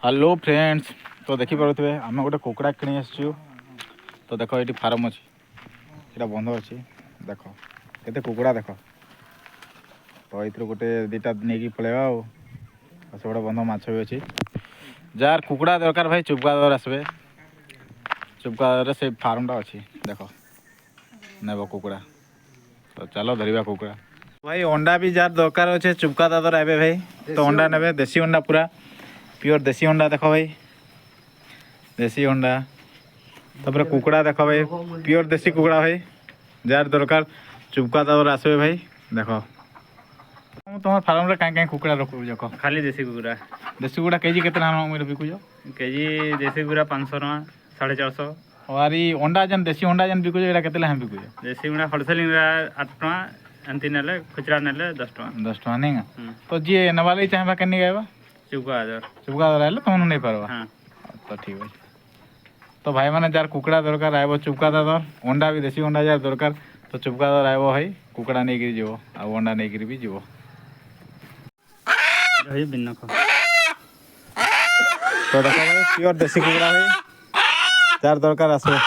Hello friends, तो देखिपे आम गोटे कुकड़ा किणी आसचु। तो देख ये फार्म अच्छी, ये बंध अच्छी। देख केते कुकड़ा देख, तो ये गोटे दीटा नहीं पलैया से गोटे बंध माछ भी अच्छी। जार कुकड़ा दरकार भाई चुपका दर आसबे, चुपका दर से फार्मटा अच्छी। देख नेब कुकड़ा, तो चलो धरवा कुकड़ा भाई। अंडा भी जार दरकार अच्छे चुपका दर आए भाई, तो अंडा ने देसी अंडा पूरा प्योर देसी अंडा। देख भाई देसी अंडा, तापर कुकड़ा देख भाई प्योर देसी कुकड़ा भाई। जार दरकार चुपका दर आसबे भाई। देख तुम फार्म रे कहीं कुकड़ा रखु देख खाली देसी कुकुरा। देसी कुकड़ा केजी केते बिकुछ? केजी देसी कुकुरा 500 टका 450। और अंडा जेन देसी अंडा जेन बिकुछ एटा केते लाहे बिकुछ? देसी गुड़ा होलसेलिंग 8 टका, एंती नेले खुचरा नेले 10 टका। 10 टका नहीं। तो जी नवाली चाहबा केनी गायबा चुका दर चुपका दर आइले तुम नहीं पारबा। हां तो ठीक है। तो भाई माने जार कुकड़ा दरकार आइबो चुपका दर, अंडा भी देसी अंडा जार दरकार तो चुपका दर आइबो भाई। कुकड़ा नहीं गिरी जीवो आ अंडा नहीं गिरी भी जीवो रही बिन्न को। तो देखो भाई प्योर देसी कुकड़ा भाई जार दरकार आसो।